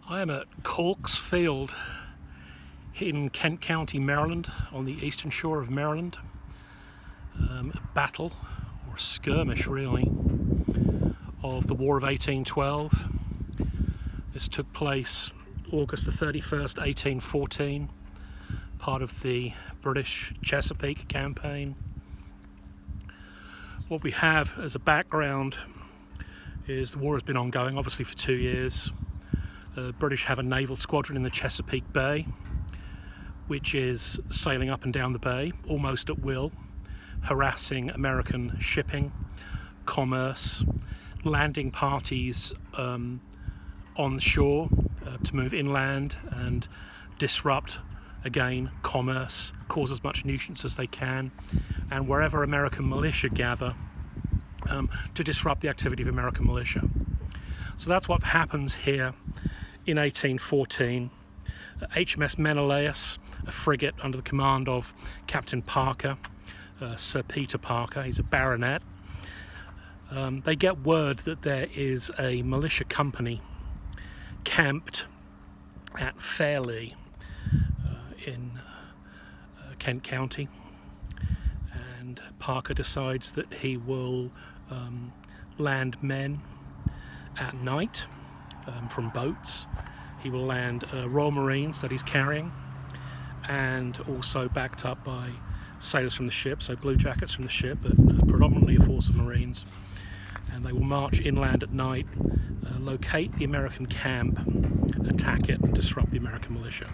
I am at Caulk's field in Kent County, Maryland, on the eastern shore of Maryland. A battle, or a skirmish really, of the War of 1812. This took place August the 31st, 1814, part of the British Chesapeake Campaign. What we have as a background is the war has been ongoing, obviously, for 2 years. The British have a naval squadron in the Chesapeake Bay, which is sailing up and down the bay, almost at will, harassing American shipping, commerce, landing parties on the shore to move inland and disrupt, again, commerce, cause as much nuisance as they can, and wherever American militia gather, to disrupt the activity of American militia. So that's what happens here in 1814. HMS Menelaus, a frigate under the command of Captain Parker, Sir Peter Parker, he's a baronet. They get word that there is a militia company camped at Fairleigh in Kent County, and Parker decides that he will land men at night from boats. He will land Royal Marines that he's carrying, and also backed up by sailors from the ship, so blue jackets from the ship, but predominantly a force of Marines. And they will march inland at night, locate the American camp, attack it, and disrupt the American militia.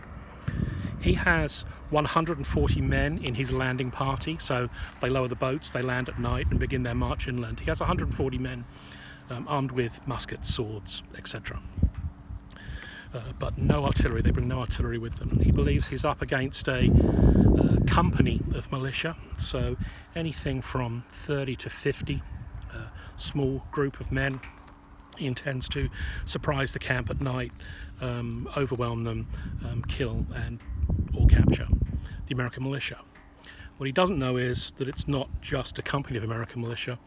He has 140 men in his landing party, so they lower the boats, they land at night and begin their march inland. He has 140 men armed with muskets, swords, etc. But no artillery, they bring no artillery with them. He believes he's up against a company of militia, so anything from 30 to 50, small group of men. He intends to surprise the camp at night, overwhelm them, kill and or capture the American militia. What he doesn't know is that it's not just a company of American militia,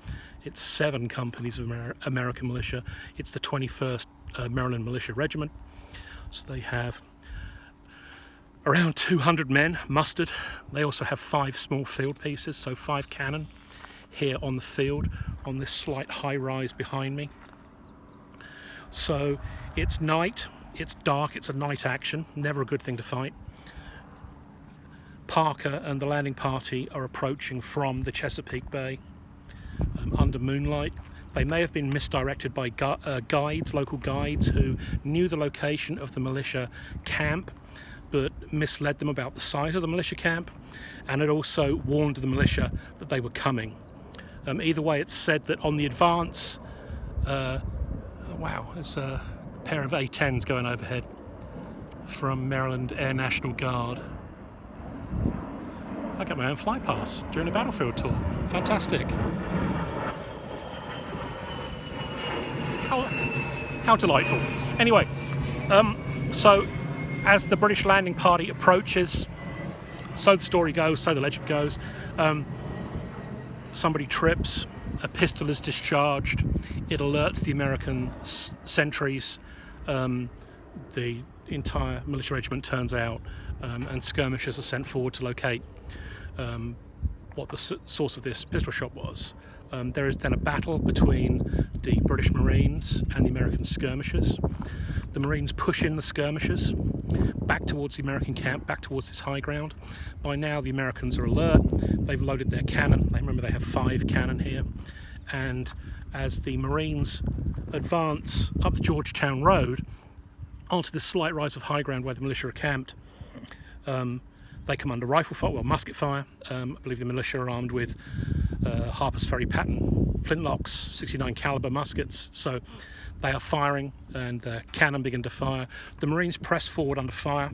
it's 7 companies of American militia. It's the 21st Maryland Militia Regiment. So they have around 200 men mustered. They also have 5 small field pieces, so 5 cannon here on the field, on this slight high rise behind me. So it's night, it's dark, it's a night action, never a good thing to fight. Parker and the landing party are approaching from the Chesapeake Bay under moonlight. They may have been misdirected by guides, local guides, who knew the location of the militia camp, but misled them about the size of the militia camp, and had also warned the militia that they were coming. Either way, it's said that on the advance, wow, there's a pair of A-10s going overhead from Maryland Air National Guard. I got my own fly pass during a battlefield tour. Fantastic. How delightful. Anyway, so as the British landing party approaches, so the story goes, so the legend goes, somebody trips, a pistol is discharged, it alerts the American sentries, the entire militia regiment turns out, and skirmishers are sent forward to locate what the source of this pistol shot was. There is then a battle between the British Marines and the American skirmishers. The Marines push in the skirmishers back towards the American camp, back towards this high ground. By now the Americans are alert, they've loaded their cannon. Remember, they have 5 cannon here. And as the Marines advance up the Georgetown Road onto this slight rise of high ground where the militia are camped, they come under rifle fire, well, musket fire. I believe the militia are armed with Harper's Ferry pattern flintlocks, 69 caliber muskets. So they are firing, and the cannon begin to fire. The Marines press forward under fire.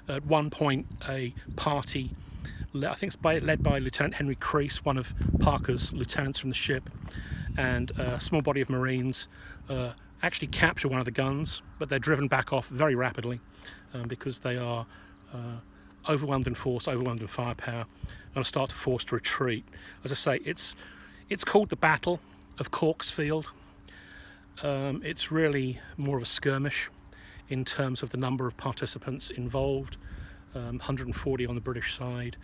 At one point, a party, I think it's led by Lieutenant Henry Crease, one of Parker's lieutenants from the ship, and a small body of Marines actually capture one of the guns, but they're driven back off very rapidly because they are overwhelmed in force, overwhelmed in firepower, and are start to force to retreat. As I say, it's called the Battle of Caulk's Field. It's really more of a skirmish. in terms of the number of participants involved. 140 on the British side,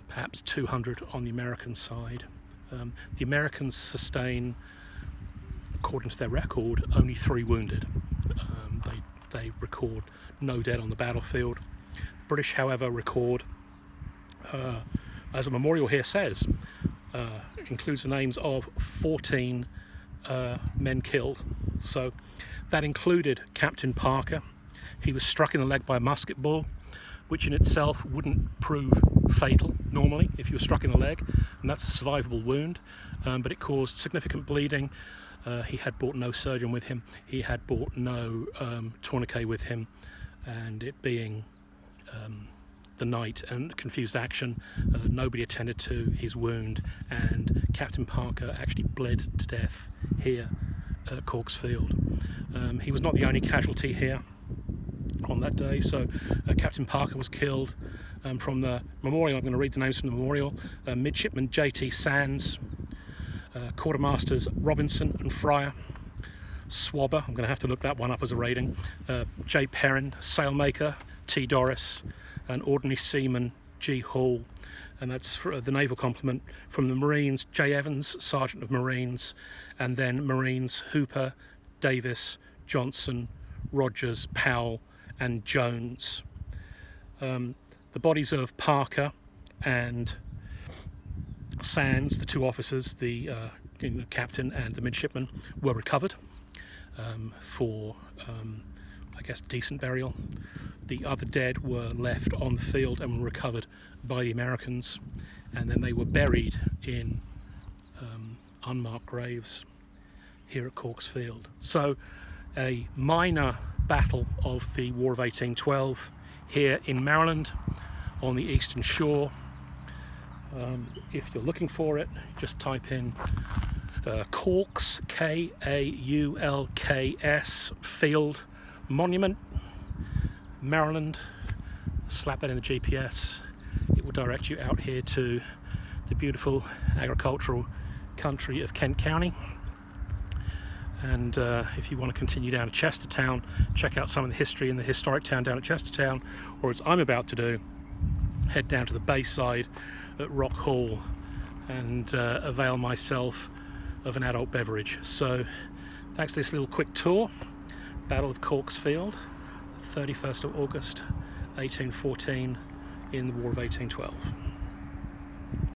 perhaps 200 on the American side. The Americans sustain, according to their record, only 3 wounded. They record no dead on the battlefield. British, however, record, as a memorial here says, includes the names of 14 men killed. So that included Captain Parker. He was struck in the leg by a musket ball, which in itself wouldn't prove fatal normally if you were struck in the leg, and that's a survivable wound, but it caused significant bleeding. He had brought no surgeon with him, he had brought no tourniquet with him, and it being the night and confused action, nobody attended to his wound, and Captain Parker actually bled to death here at Caulk's Field. He was not the only casualty here on that day. So Captain Parker was killed. From the memorial, I'm going to read the names from the memorial: Midshipman J.T. Sands, Quartermasters Robinson and Fryer, Swabber, I'm going to have to look that one up as a rating, J. Perrin, Sailmaker T. Doris, and Ordinary Seaman G. Hall. And that's for the naval complement. From the Marines, J. Evans, Sergeant of Marines, and then Marines Hooper, Davis, Johnson, Rogers, Powell and Jones. The bodies of Parker and Sands, the 2 officers, the captain and the midshipman, were recovered for, I guess, decent burial. The other dead were left on the field and were recovered by the Americans, and then they were buried in unmarked graves here at Caulk's Field. So a minor battle of the War of 1812 here in Maryland on the eastern shore. If you're looking for it, just type in Caulk's, Kaulks, Field Monument, Maryland. Slap that in the GPS. It will direct you out here to the beautiful agricultural country of Kent County. And if you want to continue down to Chestertown, check out some of the history in the historic town down at Chestertown, or as I'm about to do, head down to the Bayside at Rock Hall and avail myself of an adult beverage. So thanks for this little quick tour. Battle of Caulk's Field, 31st of August 1814 in the War of 1812.